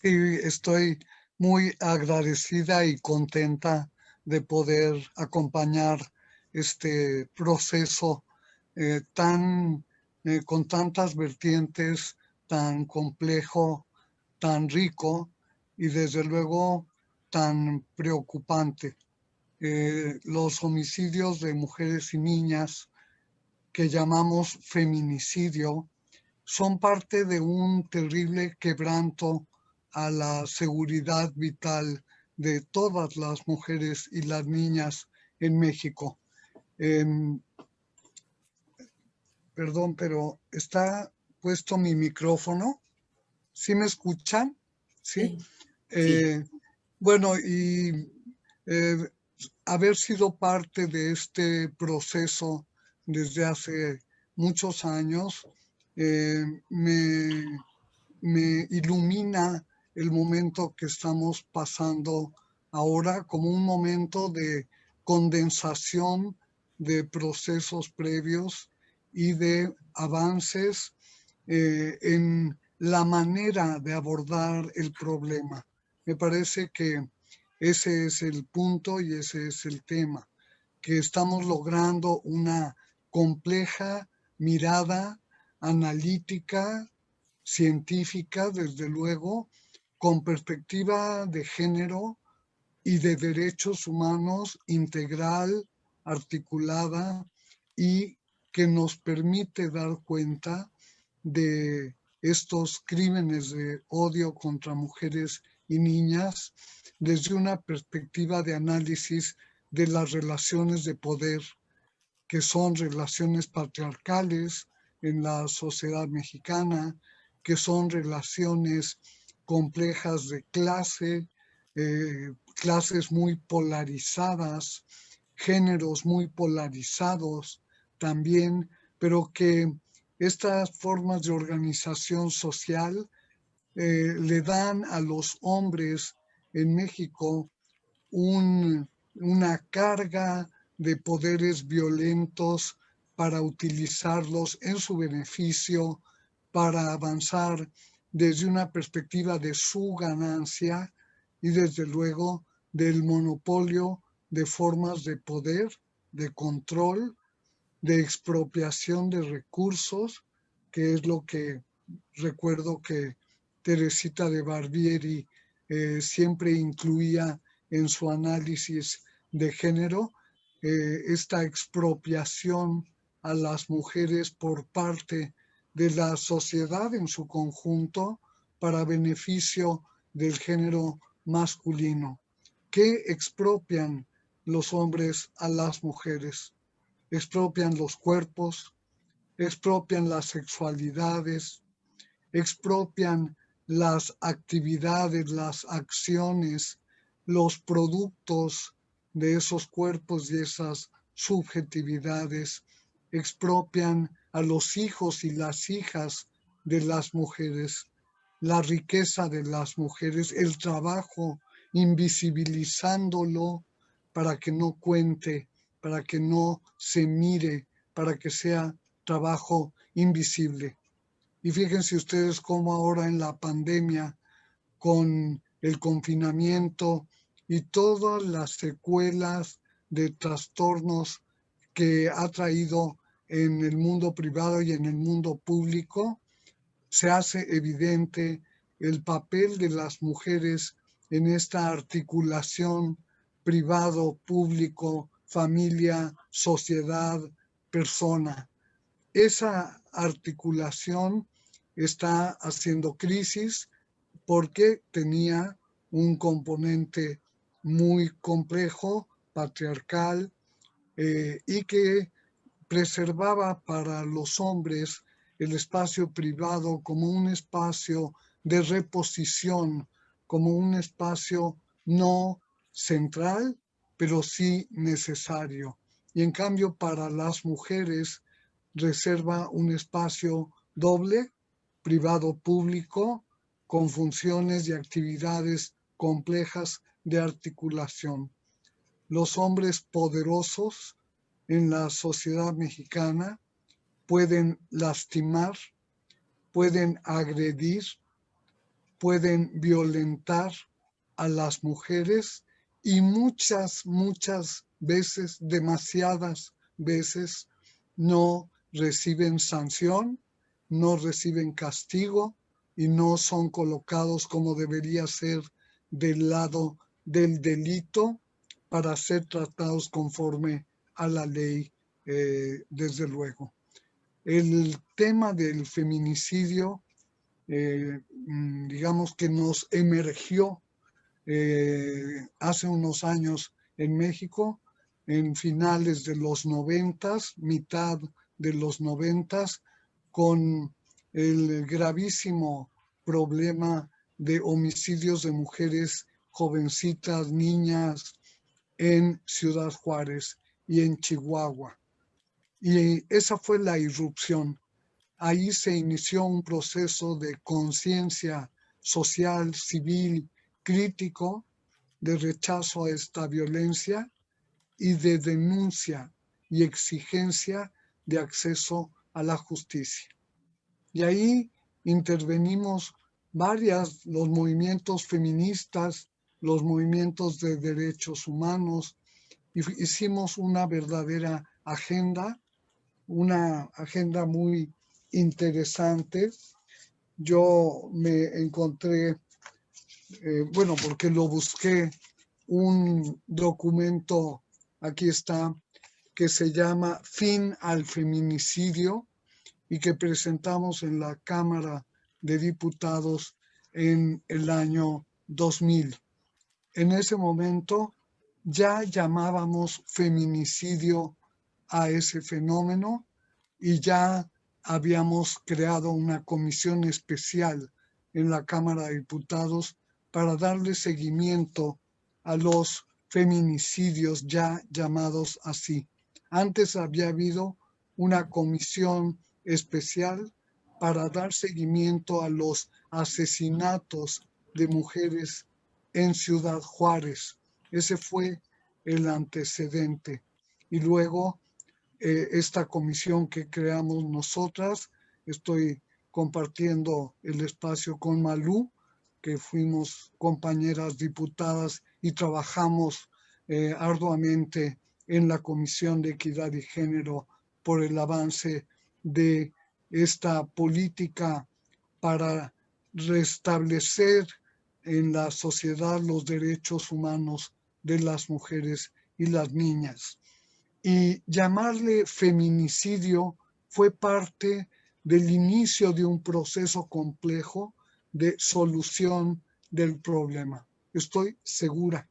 Sí, estoy muy agradecida y contenta de poder acompañar este proceso con tantas vertientes, tan complejo, tan rico y desde luego tan preocupante. Los homicidios de mujeres y niñas que llamamos feminicidio son parte de un terrible quebranto a la seguridad vital de todas las mujeres y las niñas en México. Em, Perdón, pero está puesto mi micrófono. ¿Sí me escuchan? Sí. Sí, sí, Eh, bueno, y eh, haber sido parte de este proceso desde hace muchos años eh, me, me ilumina el momento que estamos pasando ahora como un momento de condensación de procesos previos y de avances en la manera de abordar el problema. Me parece que ese es el punto y ese es el tema, que estamos logrando una compleja mirada analítica, científica, desde luego, con perspectiva de género y de derechos humanos integral, articulada y que nos permite dar cuenta de estos crímenes de odio contra mujeres y niñas desde una perspectiva de análisis de las relaciones de poder, que son relaciones patriarcales en la sociedad mexicana, que son relaciones complejas de clase, clases muy polarizadas, géneros muy polarizados también, pero que estas formas de organización social le dan a los hombres en México una carga de poderes violentos para utilizarlos en su beneficio, para avanzar desde una perspectiva de su ganancia y desde luego del monopolio de formas de poder, de control, de expropiación de recursos, que es lo que recuerdo que Teresita de Barbieri siempre incluía en su análisis de género, esta expropiación a las mujeres por parte de la sociedad en su conjunto para beneficio del género masculino. ¿Qué expropian los hombres a las mujeres? Expropian los cuerpos, expropian las sexualidades, expropian las actividades, las acciones, los productos de esos cuerpos y esas subjetividades, expropian a los hijos y las hijas de las mujeres, la riqueza de las mujeres, el trabajo, invisibilizándolo para que no cuente, para que no se mire, para que sea trabajo invisible. Y fíjense ustedes cómo ahora en la pandemia, con el confinamiento y todas las secuelas de trastornos que ha traído en el mundo privado y en el mundo público, se hace evidente el papel de las mujeres en esta articulación privado, público, familia, sociedad, persona. Esa articulación está haciendo crisis porque tenía un componente muy complejo, patriarcal, y que preservaba para los hombres el espacio privado como un espacio de reposición, como un espacio no central, pero sí necesario. Y en cambio para las mujeres reserva un espacio doble, privado-público, con funciones y actividades complejas de articulación. Los hombres poderosos en la sociedad mexicana pueden lastimar, pueden agredir, pueden violentar a las mujeres y muchas veces, demasiadas veces, no reciben sanción, no reciben castigo y no son colocados como debería ser del lado del delito para ser tratados conforme a la ley, desde luego. El tema del feminicidio, digamos que nos emergió hace unos años en México, en finales de los 90, mitad de los 90, con el gravísimo problema de homicidios de mujeres jovencitas, niñas, en Ciudad Juárez y en Chihuahua. Y esa fue la irrupción. Ahí se inició un proceso de conciencia social, civil, crítico, de rechazo a esta violencia y de denuncia y exigencia de acceso a la justicia. Y ahí intervenimos los movimientos feministas, los movimientos de derechos humanos, y hicimos una verdadera agenda, una agenda muy interesante. Yo me encontré, bueno, porque lo busqué, un documento, aquí está, que se llama Fin al Feminicidio y que presentamos en la Cámara de Diputados en el año 2000. En ese momento ya llamábamos feminicidio a ese fenómeno y ya habíamos creado una comisión especial en la Cámara de Diputados para darle seguimiento a los feminicidios ya llamados así. Antes había habido una comisión especial para dar seguimiento a los asesinatos de mujeres en Ciudad Juárez. Ese fue el antecedente. Y luego esta comisión que creamos nosotras, estoy compartiendo el espacio con Malú, que fuimos compañeras diputadas y trabajamos arduamente en la Comisión de Equidad y Género por el avance de esta política para restablecer en la sociedad los derechos humanos de las mujeres y las niñas. Y llamarle feminicidio fue parte del inicio de un proceso complejo de solución del problema. Estoy segura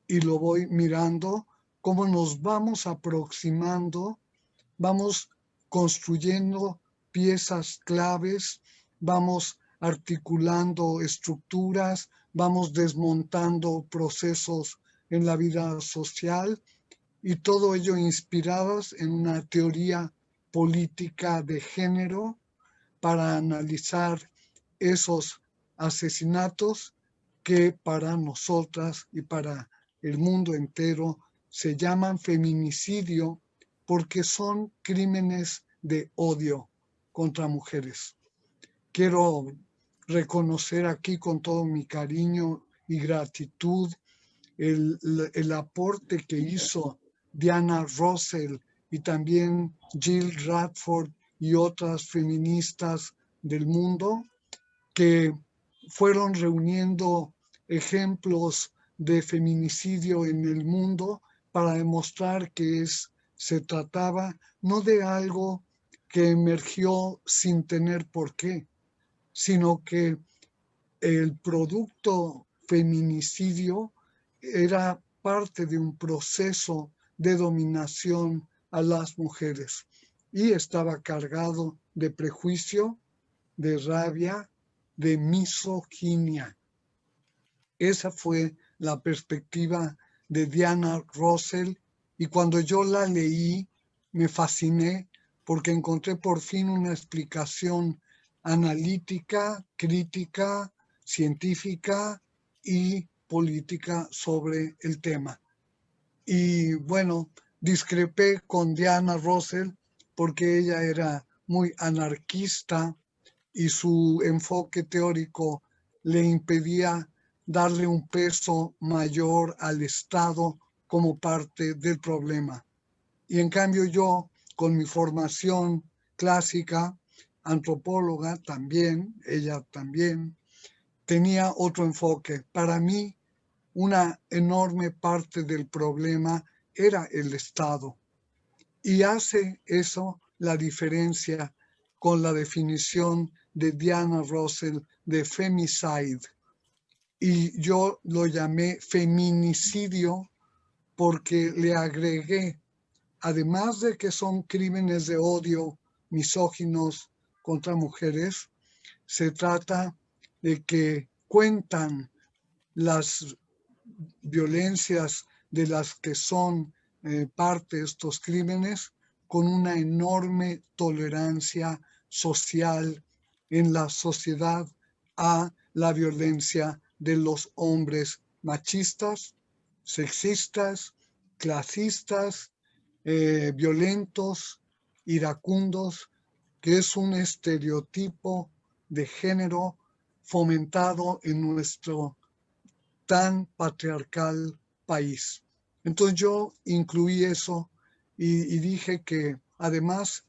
y lo voy mirando cómo nos vamos aproximando, vamos construyendo piezas claves, vamos articulando estructuras, vamos desmontando procesos en la vida social, y todo ello inspirados en una teoría política de género para analizar esos asesinatos que para nosotras y para el mundo entero se llaman feminicidio porque son crímenes de odio contra mujeres. Quiero reconocer aquí con todo mi cariño y gratitud el aporte que hizo Diana Russell y también Jill Radford y otras feministas del mundo que fueron reuniendo ejemplos de feminicidio en el mundo para demostrar que se trataba no de algo que emergió sin tener por qué, sino que el producto feminicidio era parte de un proceso de dominación a las mujeres y estaba cargado de prejuicio, de rabia, de misoginia. Esa fue la perspectiva de Diana Russell y cuando yo la leí me fasciné porque encontré por fin una explicación analítica, crítica, científica y política sobre el tema. Y bueno, discrepé con Diana Russell porque ella era muy anarquista y su enfoque teórico le impedía darle un peso mayor al Estado como parte del problema. Y en cambio yo, con mi formación clásica, antropóloga también, ella también, tenía otro enfoque. Para mí, una enorme parte del problema era el Estado. Y hace eso la diferencia con la definición de Diana Russell de femicide. Y yo lo llamé feminicidio porque le agregué, además de que son crímenes de odio misóginos contra mujeres, se trata de que cuentan las violencias de las que son parte de estos crímenes con una enorme tolerancia social en la sociedad a la violencia de los hombres machistas, sexistas, clasistas, violentos, iracundos, que es un estereotipo de género fomentado en nuestro tan patriarcal país. Entonces yo incluí eso y dije que además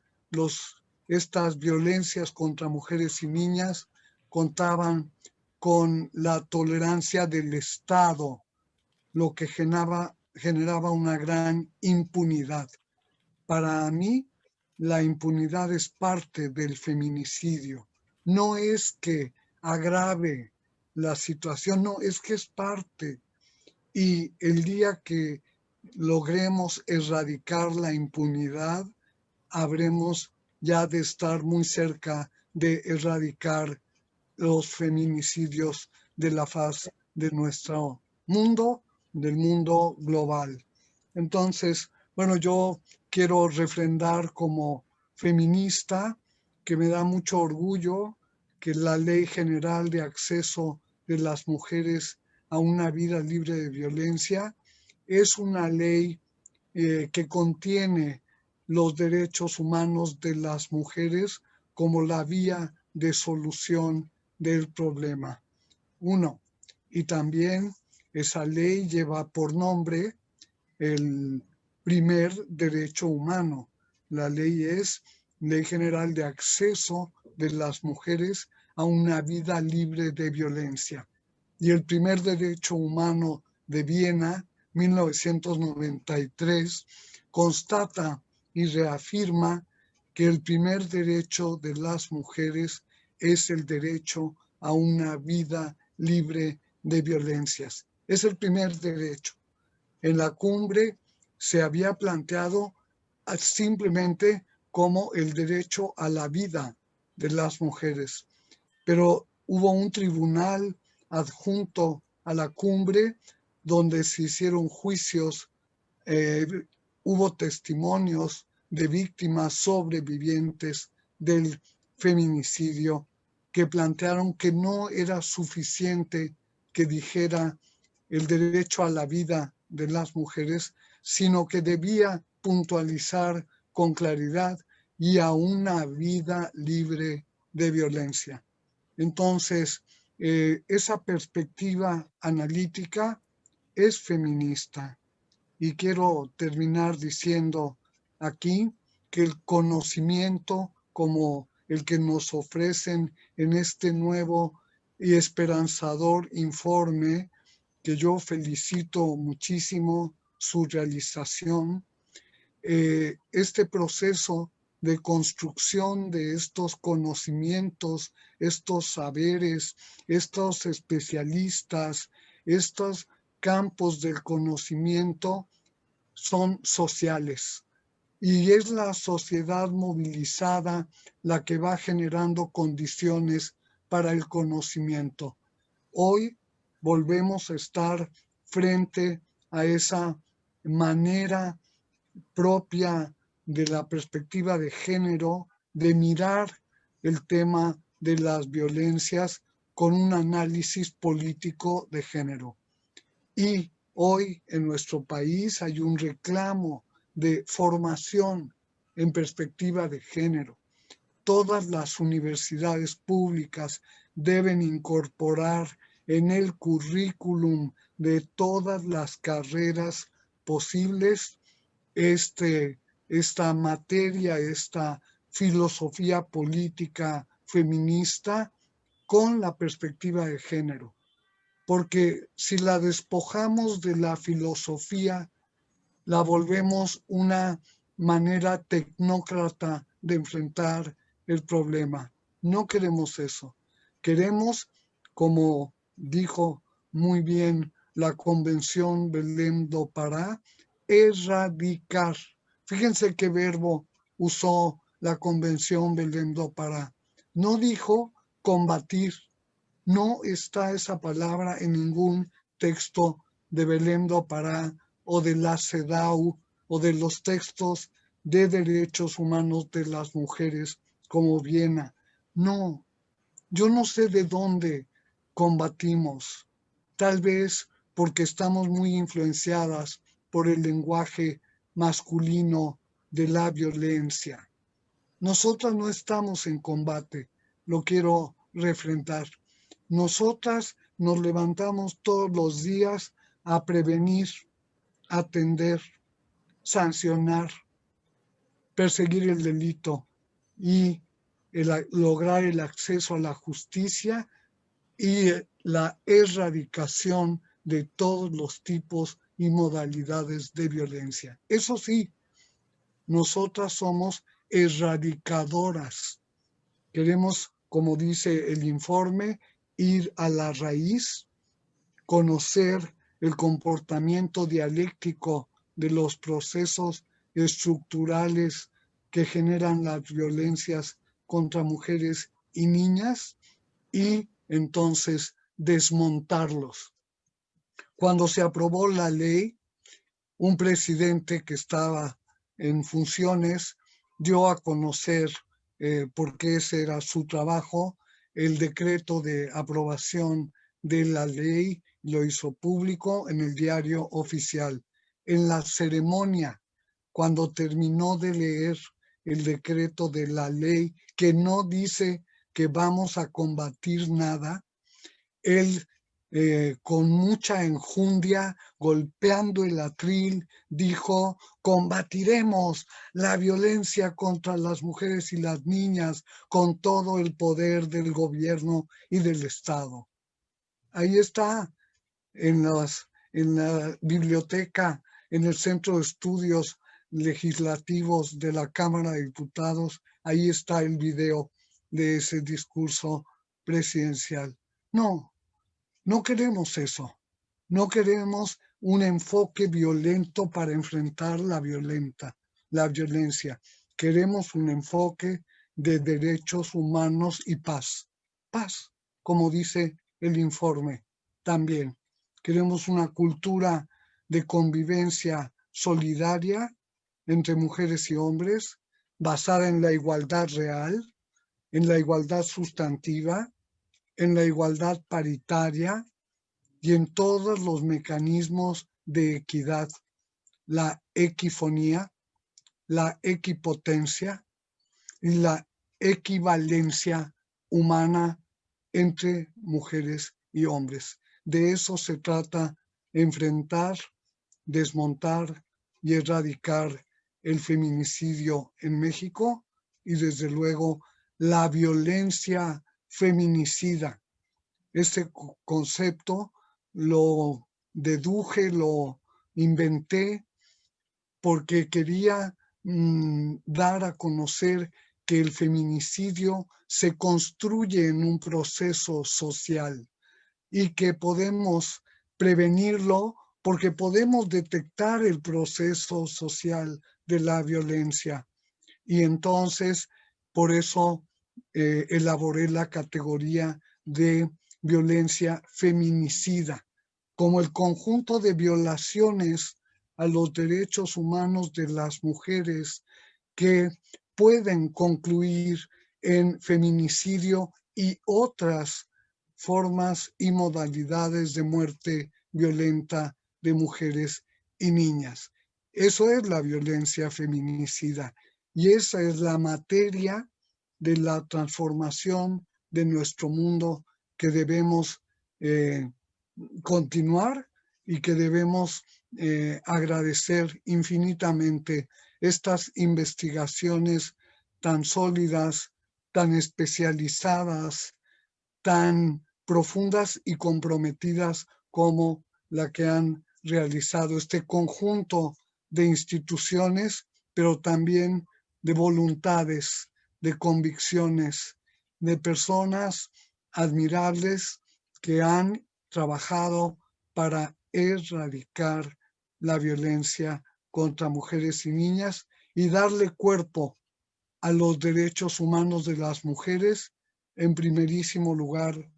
estas violencias contra mujeres y niñas contaban con la tolerancia del Estado, lo que generaba una gran impunidad. Para mí, la impunidad es parte del feminicidio. No es que agrave la situación, no, es que es parte. Y el día que logremos erradicar la impunidad, habremos ya de estar muy cerca de erradicar los feminicidios de la faz de nuestro mundo, del mundo global. Entonces, bueno, yo quiero refrendar como feminista que me da mucho orgullo que la Ley General de Acceso de las Mujeres a una vida libre de violencia es una ley que contiene los derechos humanos de las mujeres como la vía de solución del problema. Uno, y también esa ley lleva por nombre el primer derecho humano. La ley es Ley General de Acceso de las Mujeres a una vida libre de violencia. Y el primer derecho humano de Viena, 1993, constata y reafirma que el primer derecho de las mujeres es el derecho a una vida libre de violencias. Es el primer derecho. En la cumbre se había planteado simplemente como el derecho a la vida de las mujeres, pero hubo un tribunal adjunto a la cumbre donde se hicieron juicios, hubo testimonios de víctimas sobrevivientes del feminicidio que plantearon que no era suficiente que dijera el derecho a la vida de las mujeres, sino que debía puntualizar con claridad y a una vida libre de violencia. Entonces, esa perspectiva analítica es feminista. Y quiero terminar diciendo aquí que el conocimiento como el que nos ofrecen en este nuevo y esperanzador informe, que yo felicito muchísimo su realización, este proceso de construcción de estos conocimientos, estos saberes, estos especialistas, estos campos del conocimiento son sociales. Y es la sociedad movilizada la que va generando condiciones para el conocimiento. Hoy volvemos a estar frente a esa manera propia de la perspectiva de género, de mirar el tema de las violencias con un análisis político de género. Y hoy en nuestro país hay un reclamo de formación en perspectiva de género. Todas las universidades públicas deben incorporar en el currículum de todas las carreras posibles esta materia, esta filosofía política feminista con la perspectiva de género. Porque si la despojamos de la filosofía, la volvemos una manera tecnócrata de enfrentar el problema. No queremos eso. Queremos, como dijo muy bien la Convención Belém do Pará, erradicar. Fíjense qué verbo usó la Convención Belém do Pará. No dijo combatir. No está esa palabra en ningún texto de Belém do Pará o de la CEDAW o de los textos de derechos humanos de las mujeres como Viena. No, yo no sé de dónde combatimos. Tal vez porque estamos muy influenciadas por el lenguaje masculino de la violencia. Nosotras no estamos en combate, lo quiero refrentar. Nosotras nos levantamos todos los días a prevenir, atender, sancionar, perseguir el delito y lograr el acceso a la justicia y la erradicación de todos los tipos y modalidades de violencia. Eso sí, nosotras somos erradicadoras. Queremos, como dice el informe, ir a la raíz, conocer el comportamiento dialéctico de los procesos estructurales que generan las violencias contra mujeres y niñas y entonces desmontarlos. Cuando se aprobó la ley, un presidente que estaba en funciones dio a conocer, porque ese era su trabajo, el decreto de aprobación de la ley, lo hizo público en el diario oficial. En la ceremonia, cuando terminó de leer el decreto de la ley, que no dice que vamos a combatir nada, él con mucha enjundia, golpeando el atril, dijo: combatiremos la violencia contra las mujeres y las niñas con todo el poder del gobierno y del Estado. Ahí está, en la biblioteca, en el Centro de Estudios Legislativos de la Cámara de Diputados, ahí está el video de ese discurso presidencial. No queremos eso. No queremos un enfoque violento para enfrentar la violencia. Queremos un enfoque de derechos humanos y paz. Paz, como dice el informe también. Queremos una cultura de convivencia solidaria entre mujeres y hombres, basada en la igualdad real, en la igualdad sustantiva, en la igualdad paritaria y en todos los mecanismos de equidad, la equifonía, la equipotencia y la equivalencia humana entre mujeres y hombres. De eso se trata: enfrentar, desmontar y erradicar el feminicidio en México y desde luego la violencia feminicida. Este concepto lo deduje, lo inventé porque quería dar a conocer que el feminicidio se construye en un proceso social y que podemos prevenirlo porque podemos detectar el proceso social de la violencia. Y entonces, por eso elaboré la categoría de violencia feminicida, como el conjunto de violaciones a los derechos humanos de las mujeres que pueden concluir en feminicidio y otras formas y modalidades de muerte violenta de mujeres y niñas. Eso es la violencia feminicida y esa es la materia de la transformación de nuestro mundo que debemos continuar y que debemos agradecer infinitamente estas investigaciones tan sólidas, tan especializadas, tan profundas y comprometidas como la que han realizado este conjunto de instituciones, pero también de voluntades, de convicciones, de personas admirables que han trabajado para erradicar la violencia contra mujeres y niñas y darle cuerpo a los derechos humanos de las mujeres, en primerísimo lugar,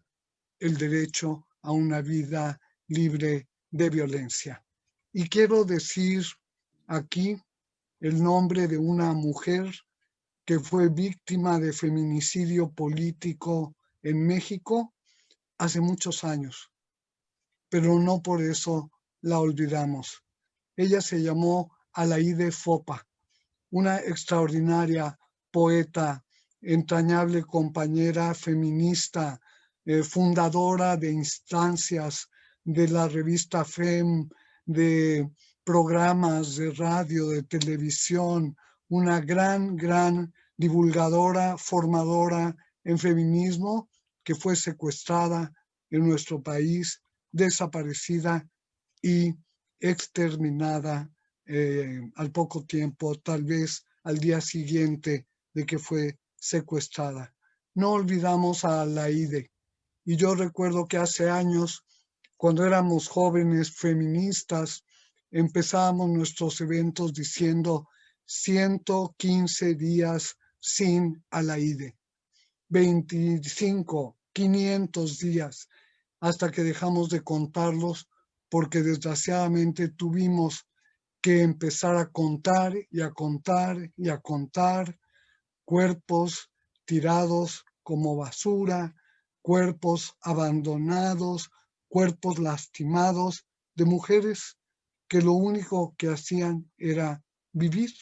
el derecho a una vida libre de violencia. Y quiero decir aquí el nombre de una mujer que fue víctima de feminicidio político en México hace muchos años, pero no por eso la olvidamos. Ella se llamó Alaide Fopa, una extraordinaria poeta, entrañable compañera feminista, fundadora de instancias de la revista FEM, de programas de radio, de televisión, una gran divulgadora, formadora en feminismo que fue secuestrada en nuestro país, desaparecida y exterminada al poco tiempo, tal vez al día siguiente de que fue secuestrada. No olvidamos a Alaide. Y yo recuerdo que hace años, cuando éramos jóvenes feministas, empezábamos nuestros eventos diciendo 115 días sin Alaide, 25, 500 días, hasta que dejamos de contarlos porque desgraciadamente tuvimos que empezar a contar y a contar y a contar cuerpos tirados como basura, cuerpos abandonados, cuerpos lastimados de mujeres que lo único que hacían era vivir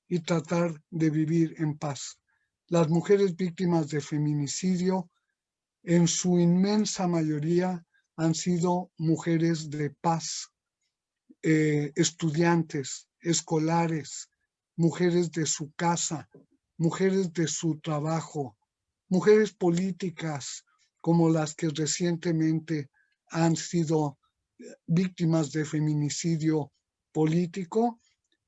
y tratar de vivir en paz. Las mujeres víctimas de feminicidio, en su inmensa mayoría, han sido mujeres de paz, estudiantes, escolares, mujeres de su casa, mujeres de su trabajo, mujeres políticas como las que recientemente han sido víctimas de feminicidio político,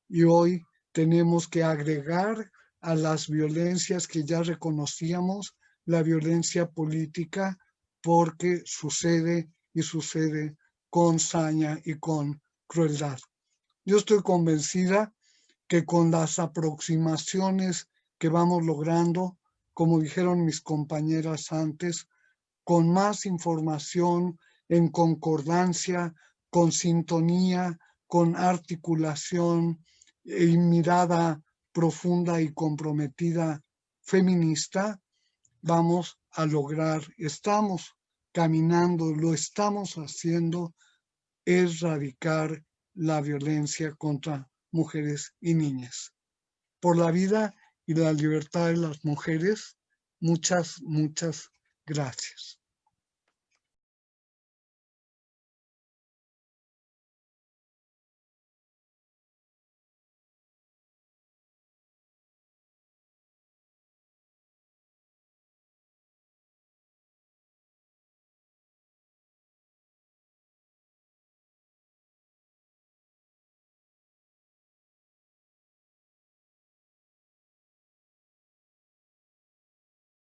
y hoy tenemos que agregar a las violencias que ya reconocíamos la violencia política, porque sucede y sucede con saña y con crueldad. Yo estoy convencida que con las aproximaciones que vamos logrando, como dijeron mis compañeras antes, con más información, en concordancia, con sintonía, con articulación y mirada profunda y comprometida feminista, vamos a lograr, estamos caminando, lo estamos haciendo, erradicar la violencia contra mujeres y niñas. Por la vida y la libertad de las mujeres, muchas gracias.